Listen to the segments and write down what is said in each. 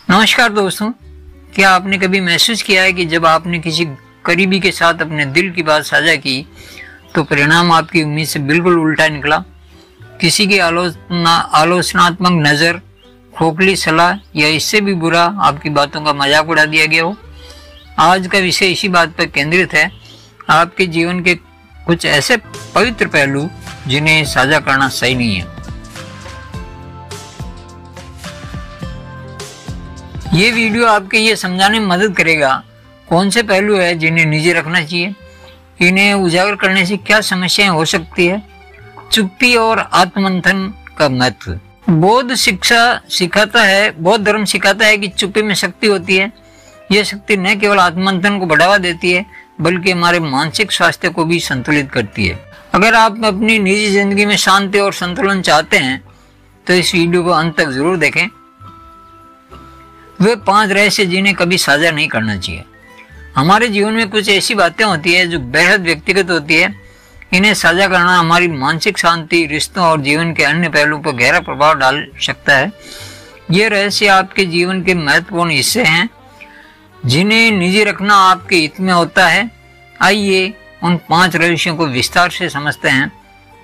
नमस्कार दोस्तों, क्या आपने कभी महसूस किया है कि जब आपने किसी करीबी के साथ अपने दिल की बात साझा की तो परिणाम आपकी उम्मीद से बिल्कुल उल्टा निकला। किसी की आलोचनात्मक नज़र, खोखली सलाह या इससे भी बुरा आपकी बातों का मजाक उड़ा दिया गया हो। आज का विषय इसी बात पर केंद्रित है, आपके जीवन के कुछ ऐसे पवित्र पहलू जिन्हें साझा करना सही नहीं है। ये वीडियो आपके ये समझाने में मदद करेगा कौन से पहलू है जिन्हें निजी रखना चाहिए, इन्हें उजागर करने से क्या समस्याएं हो सकती है, चुप्पी और आत्ममंथन का महत्व। बौद्ध धर्म सिखाता है कि चुप्पी में शक्ति होती है। यह शक्ति न केवल आत्ममंथन को बढ़ावा देती है बल्कि हमारे मानसिक स्वास्थ्य को भी संतुलित करती है। अगर आप अपनी निजी जिंदगी में शांति और संतुलन चाहते हैं तो इस वीडियो को अंत तक जरूर देखें। वे 5 रहस्य जिन्हें कभी साझा नहीं करना चाहिए। हमारे जीवन में कुछ ऐसी बातें होती है जो बेहद व्यक्तिगत होती है। इन्हें साझा करना हमारी मानसिक शांति, रिश्तों और जीवन के अन्य पहलुओं पर गहरा प्रभाव डाल सकता है। ये रहस्य आपके जीवन के महत्वपूर्ण हिस्से हैं जिन्हें निजी रखना आपके हित में होता है। आइए उन 5 रहस्यों को विस्तार से समझते हैं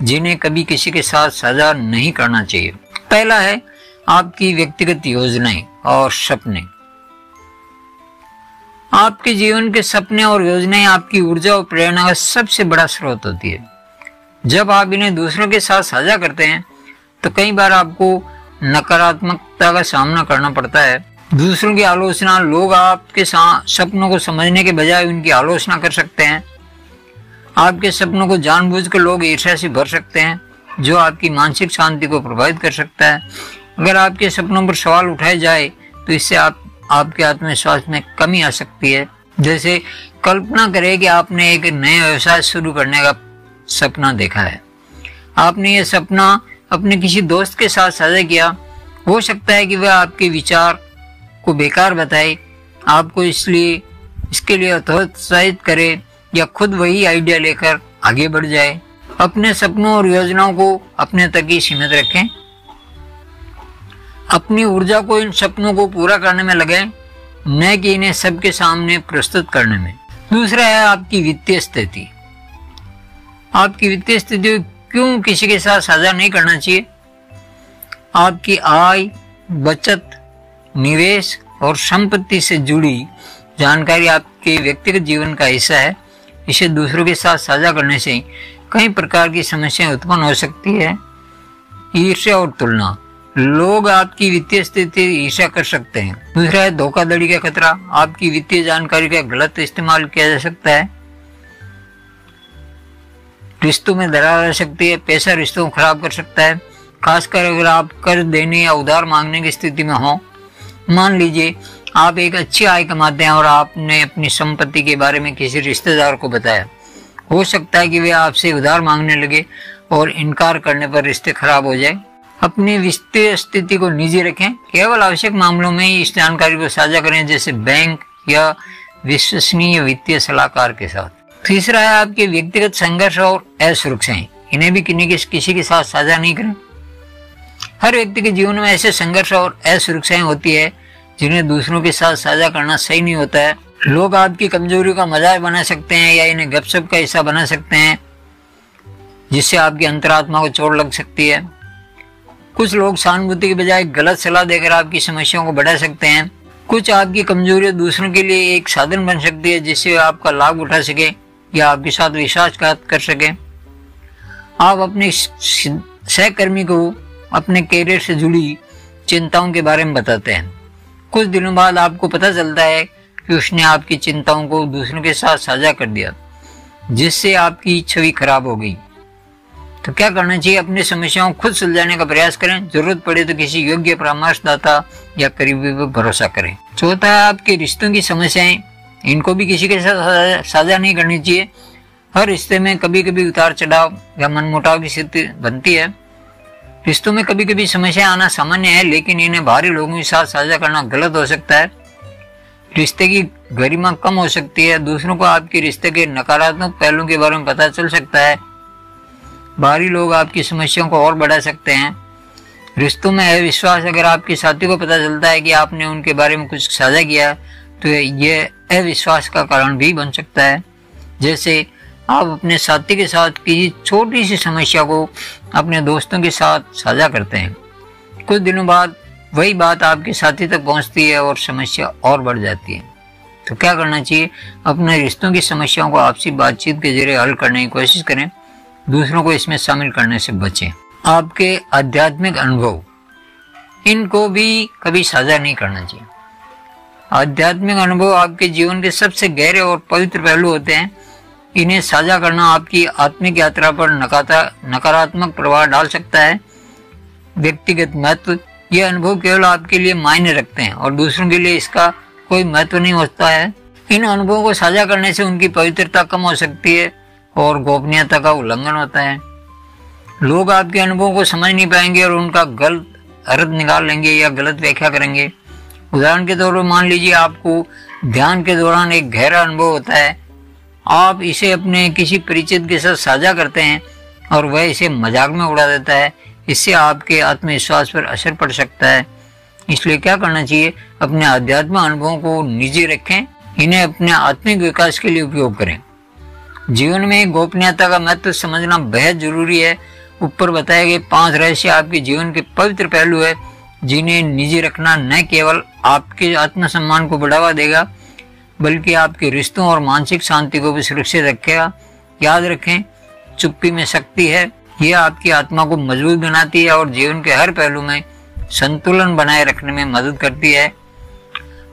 जिन्हें कभी किसी के साथ साझा नहीं करना चाहिए। पहला है आपकी व्यक्तिगत योजनाएं और सपने। आपके जीवन के सपने और योजनाएं आपकी ऊर्जा और प्रेरणा का सबसे बड़ा स्रोत होती है। जब आप इन्हें दूसरों के साथ साझा करते हैं तो कई बार आपको नकारात्मकता का सामना करना पड़ता है। दूसरों की आलोचना, लोग आपके सपनों को समझने के बजाय उनकी आलोचना कर सकते हैं। आपके सपनों को जानबूझकर लोग ईर्ष्या से भर सकते हैं जो आपकी मानसिक शांति को प्रभावित कर सकता है। अगर आपके सपनों पर सवाल उठाए जाए तो इससे आपके आत्मविश्वास में कमी आ सकती है। जैसे कल्पना करें कि आपने एक नया व्यवसाय शुरू करने का सपना देखा है। आपने यह सपना अपने किसी दोस्त के साथ साझा किया। हो सकता है कि वह आपके विचार को बेकार बताए, आपको इसके लिए हतोत्साहित करे या खुद वही आइडिया लेकर आगे बढ़ जाए। अपने सपनों और योजनाओं को अपने तक ही सीमित रखें। अपनी ऊर्जा को इन सपनों को पूरा करने में लगाएं, न कि इन्हें सबके सामने प्रस्तुत करने में। दूसरा है आपकी वित्तीय स्थिति। आपकी वित्तीय स्थिति क्यों किसी के साथ साझा नहीं करना चाहिए? आपकी आय, बचत, निवेश और संपत्ति से जुड़ी जानकारी आपके व्यक्तिगत जीवन का हिस्सा है। इसे दूसरों के साथ साझा करने से कई प्रकार की समस्याएं उत्पन्न हो सकती है। ईर्ष्या और तुलना, लोग आपकी वित्तीय स्थिति ईर्ष्या कर सकते हैं। दूसरा है धोखाधड़ी का खतरा। आपकी वित्तीय जानकारी का गलत इस्तेमाल किया जा सकता है। रिश्तों में दरार आ सकती है। पैसा रिश्तों को खराब कर सकता है, खासकर अगर आप कर्ज देने या उधार मांगने की स्थिति में हो। मान लीजिए आप एक अच्छी आय कमाते हैं और आपने अपनी संपत्ति के बारे में किसी रिश्तेदार को बताया। हो सकता है कि वे आपसे उधार मांगने लगे और इनकार करने पर रिश्ते खराब हो जाए। अपनी वित्तीय स्थिति को निजी रखें। केवल आवश्यक मामलों में ही इस जानकारी को साझा करें, जैसे बैंक या विश्वसनीय वित्तीय सलाहकार के साथ। तीसरा है आपके व्यक्तिगत संघर्ष और असुरक्षाएं। इन्हें भी किसी के साथ साझा नहीं करें। हर व्यक्ति के जीवन में ऐसे संघर्ष और असुरक्षाएं होती है जिन्हें दूसरों के साथ साझा करना सही नहीं होता है। लोग आपकी कमजोरियों का मजाक बना सकते हैं या इन्हें गपशप का हिस्सा बना सकते हैं, जिससे आपकी अंतरात्मा को चोट लग सकती है। कुछ लोग सहानुभूति के बजाय गलत सलाह देकर आपकी समस्याओं को बढ़ा सकते हैं। कुछ आपकी कमजोरियां दूसरों के लिए एक साधन बन सकती है जिससे आपका लाभ उठा सके या आपके साथ विश्वासघात कर सके। आप अपने सहकर्मी को अपने कैरियर से जुड़ी चिंताओं के बारे में बताते हैं। कुछ दिनों बाद आपको पता चलता है कि उसने आपकी चिंताओं को दूसरों के साथ साझा कर दिया, जिससे आपकी छवि खराब हो गई। तो क्या करना चाहिए? अपनी समस्याओं को खुद सुलझाने का प्रयास करें। जरूरत पड़े तो किसी योग्य परामर्शदाता या करीबी पर भरोसा करें। चौथा है आपके रिश्तों की समस्याएं। इनको भी किसी के साथ साझा नहीं करनी चाहिए। हर रिश्ते में कभी कभी उतार चढ़ाव या मनमुटाव की स्थिति बनती है। रिश्तों में कभी कभी समस्याएं आना सामान्य है, लेकिन इन्हें बाहरी लोगों के साथ साझा करना गलत हो सकता है। रिश्ते की गरिमा कम हो सकती है। दूसरों को आपके रिश्ते के नकारात्मक पहलुओं के बारे में पता चल सकता है। बाहरी लोग आपकी समस्याओं को और बढ़ा सकते हैं। रिश्तों में अविश्वास, अगर आपके साथी को पता चलता है कि आपने उनके बारे में कुछ साझा किया तो ये अविश्वास का कारण भी बन सकता है। जैसे आप अपने साथी के साथ किसी छोटी सी समस्या को अपने दोस्तों के साथ साझा करते हैं, कुछ दिनों बाद वही बात आपके साथी तक पहुंचती है और समस्या और बढ़ जाती है। तो क्या करना चाहिए? अपने रिश्तों की समस्याओं को आपसी बातचीत के जरिए हल करने की कोशिश करें, दूसरों को इसमें शामिल करने से बचें। आपके आध्यात्मिक अनुभव, इनको भी कभी साझा नहीं करना चाहिए। आध्यात्मिक अनुभव आपके जीवन के सबसे गहरे और पवित्र पहलू होते हैं। इन्हें साझा करना आपकी आत्मिक यात्रा पर नकारात्मक प्रभाव डाल सकता है। व्यक्तिगत महत्व, ये अनुभव केवल आपके लिए मायने रखते हैं और दूसरों के लिए इसका कोई महत्व नहीं होता है। इन अनुभवों को साझा करने से उनकी पवित्रता कम हो सकती है और गोपनीयता का उल्लंघन होता है। लोग आपके अनुभवों को समझ नहीं पाएंगे और उनका गलत अर्थ निकाल लेंगे या गलत व्याख्या करेंगे। उदाहरण के तौर पर मान लीजिए आपको ध्यान के दौरान एक गहरा अनुभव होता है, आप इसे अपने किसी परिचित के साथ साझा करते हैं और वह इसे मजाक में उड़ा देता है। इससे आपके आत्मविश्वास पर असर पड़ सकता है। इसलिए क्या करना चाहिए? अपने आध्यात्मिक अनुभवों को निजी रखें, इन्हें अपने आत्मिक विकास के लिए उपयोग करें। जीवन में गोपनीयता का महत्व समझना बेहद जरूरी है। ऊपर बताए गए 5 रहस्य आपके जीवन के पवित्र पहलू है, जिन्हें निजी रखना न केवल आपके आत्मसम्मान को बढ़ावा देगा बल्कि आपके रिश्तों और मानसिक शांति को भी सुरक्षित रखेगा। याद रखें, चुप्पी में शक्ति है। यह आपकी आत्मा को मजबूत बनाती है और जीवन के हर पहलू में संतुलन बनाए रखने में मदद करती है।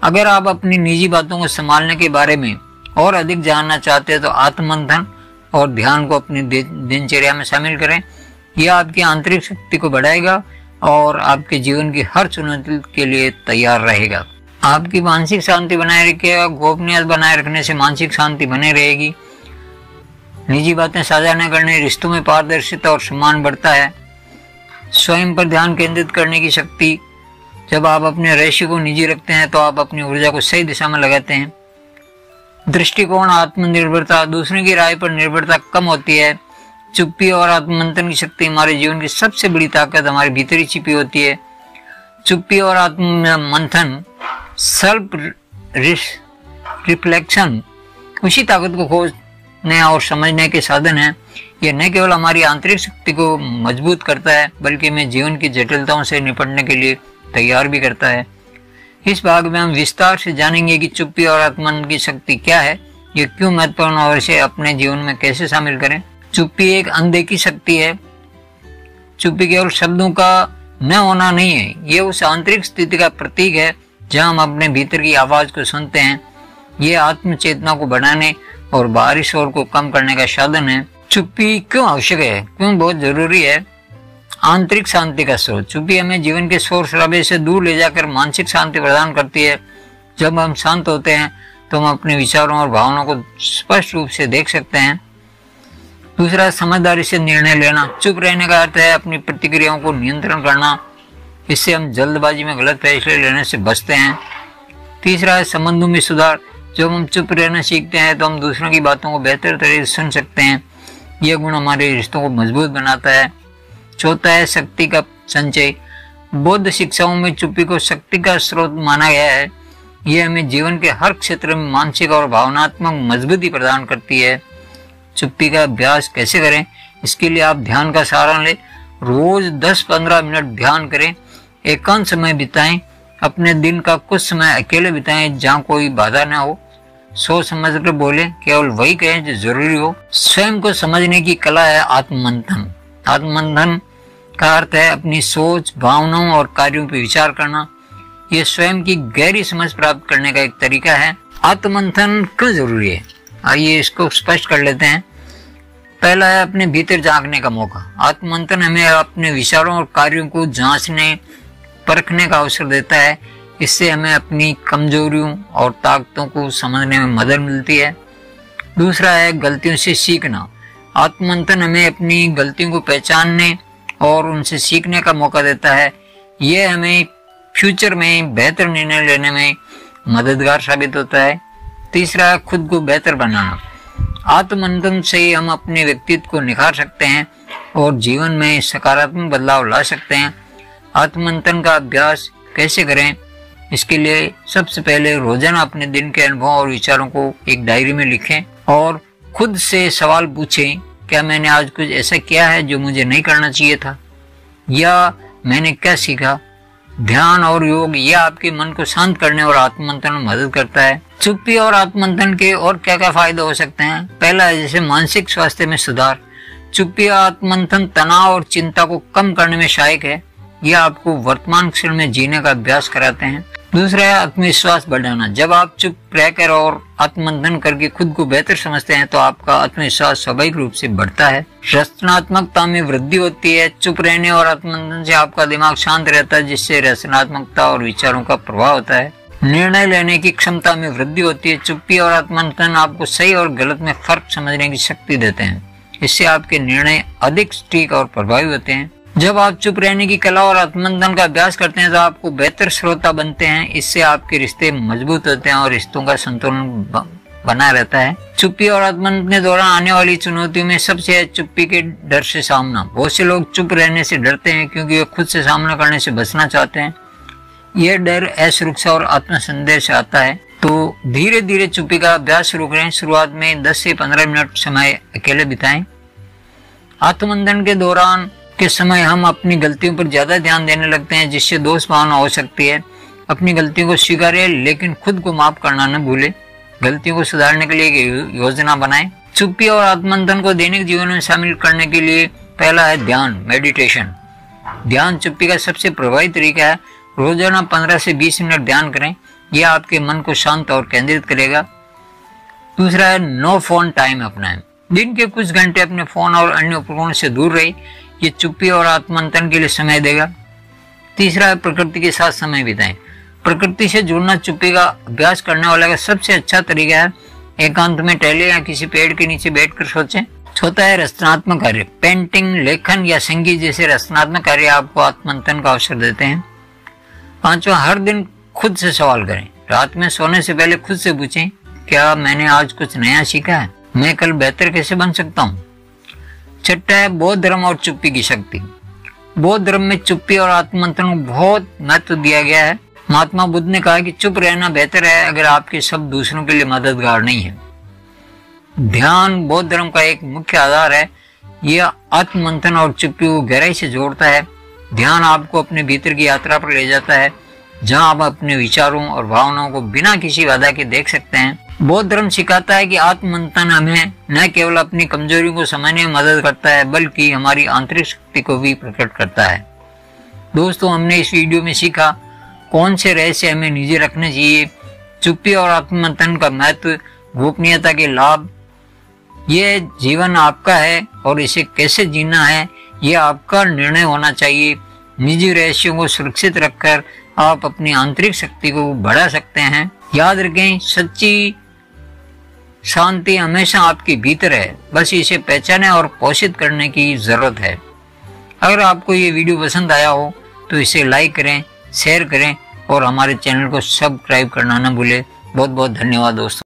अगर आप अपनी निजी बातों को संभालने के बारे में और अधिक जानना चाहते हैं तो आत्ममंथन और ध्यान को अपनी दिनचर्या में शामिल करें। यह आपकी आंतरिक शक्ति को बढ़ाएगा और आपके जीवन की हर चुनौती के लिए तैयार रहेगा। आपकी मानसिक शांति बनाए रखेगा। गोपनीयता बनाए रखने से मानसिक शांति बने रहेगी। निजी बातें साझा न करने रिश्तों में पारदर्शिता और सम्मान बढ़ता है। स्वयं पर ध्यान केंद्रित करने की शक्ति, जब आप अपने रहस्य को निजी रखते हैं तो आप अपनी ऊर्जा को सही दिशा में लगाते हैं। दृष्टिकोण, आत्मनिर्भरता, दूसरों की राय पर निर्भरता कम होती है। चुप्पी और आत्ममंथन की शक्ति, हमारे जीवन की सबसे बड़ी ताकत हमारे भीतर ही छिपी होती है। चुप्पी और आत्ममंथन, सेल्फ रिफ्लेक्शन, उसी ताकत को खोजने और समझने के साधन है। यह न केवल हमारी आंतरिक शक्ति को मजबूत करता है बल्कि हमें जीवन की जटिलताओं से निपटने के लिए तैयार भी करता है। इस भाग में हम विस्तार से जानेंगे कि चुप्पी और आत्ममंथन की शक्ति क्या है, ये क्यों महत्वपूर्ण और इसे अपने जीवन में कैसे शामिल करें। चुप्पी एक अनदेखी शक्ति है। चुप्पी केवल शब्दों का न होना नहीं है, ये उस आंतरिक स्थिति का प्रतीक है जहां हम अपने भीतर की आवाज को सुनते हैं। ये आत्म चेतना को बढ़ाने और बाहरी शोर को कम करने का साधन है। चुप्पी क्यों आवश्यक है, क्यों बहुत जरूरी है? आंतरिक शांति का स्रोत, चुप्पी हमें जीवन के शोर शराबे से दूर ले जाकर मानसिक शांति प्रदान करती है। जब हम शांत होते हैं तो हम अपने विचारों और भावनाओं को स्पष्ट रूप से देख सकते हैं। दूसरा, समझदारी से निर्णय लेना। चुप रहने का अर्थ है अपनी प्रतिक्रियाओं को नियंत्रण करना। इससे हम जल्दबाजी में गलत फैसले लेने से बचते हैं। तीसरा है संबंधों में सुधार। जब हम चुप रहना सीखते हैं तो हम दूसरों की बातों को बेहतर तरीके से सुन सकते हैं। यह गुण हमारे रिश्तों को मजबूत बनाता है। चौथा है शक्ति का संचय। बौद्ध शिक्षाओं में चुप्पी को शक्ति का स्रोत माना गया है। यह हमें जीवन के हर क्षेत्र में मानसिक और भावनात्मक मजबूती प्रदान करती है। चुप्पी का अभ्यास कैसे करें? इसके लिए आप ध्यान का सहारा लें। रोज 10-15 मिनट ध्यान करें। एकांत समय बिताएं। अपने दिन का कुछ समय अकेले बिताएं जहाँ कोई बाधा न हो। सोच समझ कर बोले, केवल वही कहें जो जरूरी हो। स्वयं को समझने की कला है आत्ममंथन। आत्ममंथन का अर्थ है अपनी सोच, भावनाओं और कार्यों पर विचार करना। यह स्वयं की गहरी समझ प्राप्त करने का एक तरीका है। आत्ममंथन क्यों जरूरी है, आइए इसको स्पष्ट कर लेते हैं। पहला है अपने भीतर झांकने का मौका। आत्ममंथन हमें अपने विचारों और कार्यों को जांचने परखने का अवसर देता है। इससे हमें अपनी कमजोरियों और ताकतों को समझने में मदद मिलती है। दूसरा है गलतियों से सीखना। आत्ममंथन हमें अपनी गलतियों को पहचानने और उनसे सीखने का मौका देता है। यह हमें फ्यूचर में बेहतर निर्णय लेने में मददगार साबित होता है। तीसरा है खुद को बेहतर बनाना। आत्ममंथन से हम अपने व्यक्तित्व को निखार सकते हैं और जीवन में सकारात्मक बदलाव ला सकते हैं। आत्ममंथन का अभ्यास कैसे करें? इसके लिए सबसे पहले रोजाना अपने दिन के अनुभव और विचारों को एक डायरी में लिखें और खुद से सवाल पूछें, क्या मैंने आज कुछ ऐसा किया है जो मुझे नहीं करना चाहिए था, या मैंने क्या सीखा? ध्यान और योग यह आपके मन को शांत करने और आत्ममंथन में मदद करता है। चुप्पी और आत्ममंथन के और क्या क्या फायदे हो सकते हैं? पहला है जैसे मानसिक स्वास्थ्य में सुधार। चुप्पी और आत्ममंथन तनाव और चिंता को कम करने में सहायक है। यह आपको वर्तमान क्षण में जीने का अभ्यास कराते हैं। दूसरा है आत्मविश्वास बढ़ाना। जब आप चुप रहकर और आत्ममंथन करके खुद को बेहतर समझते हैं तो आपका आत्मविश्वास स्वाभाविक रूप से बढ़ता है। रचनात्मकता में वृद्धि होती है। चुप रहने और आत्ममंथन से आपका दिमाग शांत रहता है, जिससे रचनात्मकता और विचारों का प्रभाव होता है। निर्णय लेने की क्षमता में वृद्धि होती है। चुप्पी और आत्ममंथन आपको सही और गलत में फर्क समझने की शक्ति देते हैं। इससे आपके निर्णय अधिक सटीक और प्रभावी होते हैं। जब आप चुप रहने की कला और आत्ममंथन का अभ्यास करते हैं तो आपको बेहतर श्रोता बनते हैं। इससे आपके रिश्ते मजबूत होते हैं और रिश्तों का संतुलन बना रहता है। चुप्पी और आत्ममंथन के दौरान आने वाली चुनौतियों में सबसे है चुप्पी के डर से सामना। बहुत से लोग चुप रहने से डरते हैं क्योंकि वे खुद से सामना करने से बचना चाहते हैं। यह डर असुरक्षा और आत्मसंदेह से आता है। तो धीरे धीरे चुप्पी का अभ्यास शुरू करें। शुरुआत में 10 से 15 मिनट समय अकेले बिताएं। आत्ममंथन के दौरान के समय हम अपनी गलतियों पर ज्यादा ध्यान देने लगते हैं, जिससे दोष भावना हो सकती है। अपनी गलतियों को स्वीकारें, लेकिन खुद को माफ करना न भूलें। गलतियों को सुधारने के लिए एक योजना बनाएं। चुप्पी और आत्ममंथन को दैनिक जीवन में शामिल करने के लिए पहला है ध्यान, मेडिटेशन। ध्यान चुप्पी का सबसे प्रभावी तरीका है। रोजाना 15 से 20 मिनट ध्यान करें। यह आपके मन को शांत और केंद्रित करेगा। दूसरा है नो फोन टाइम अपनाएं। दिन के कुछ घंटे अपने फोन और अन्य उपकरणों से दूर रहे। ये चुप्पी और आत्ममंथन के लिए समय देगा। तीसरा है प्रकृति के साथ समय बिताएं। प्रकृति से जुड़ना चुप्पी का अभ्यास करने वाले का सबसे अच्छा तरीका है। एकांत में टहले या किसी पेड़ के नीचे बैठकर सोचें। चौथा है रचनात्मक कार्य। पेंटिंग, लेखन या संगीत जैसे रचनात्मक कार्य आपको आत्ममंथन का अवसर देते हैं। पांचवा, हर दिन खुद से सवाल करें। रात में सोने से पहले खुद से पूछें, क्या मैंने आज कुछ नया सीखा है? मैं कल बेहतर कैसे बन सकता हूँ? छठा है बौद्ध धर्म और चुप्पी की शक्ति। बौद्ध धर्म में चुप्पी और आत्ममंथन को बहुत महत्व दिया गया है। महात्मा बुद्ध ने कहा कि चुप रहना बेहतर है अगर आपके शब्द दूसरों के लिए मददगार नहीं है। ध्यान बौद्ध धर्म का एक मुख्य आधार है। यह आत्ममंथन और चुप्पी को गहराई से जोड़ता है। ध्यान आपको अपने भीतर की यात्रा पर ले जाता है, जहां आप अपने विचारों और भावनाओं को बिना किसी बाधा के देख सकते हैं। बौद्ध धर्म सिखाता है कि आत्ममंथन हमें न केवल अपनी कमजोरियों को समझने में मदद करता है, बल्कि हमारी आंतरिक शक्ति को भी प्रकट करता है। दोस्तों, हमने इस वीडियो में सीखा कौन से रहस्य हमें निजी रखने चाहिए, चुप्पी और आत्ममंथन का महत्व, गोपनीयता के लाभ। ये जीवन आपका है और इसे कैसे जीना है यह आपका निर्णय होना चाहिए। निजी रहस्यों को सुरक्षित रखकर आप अपनी आंतरिक शक्ति को बढ़ा सकते हैं। याद रखें, सच्ची शांति हमेशा आपके भीतर है, बस इसे पहचाने और पोषित करने की जरूरत है। अगर आपको ये वीडियो पसंद आया हो तो इसे लाइक करें, शेयर करें और हमारे चैनल को सब्सक्राइब करना न भूलें। बहुत बहुत धन्यवाद दोस्तों।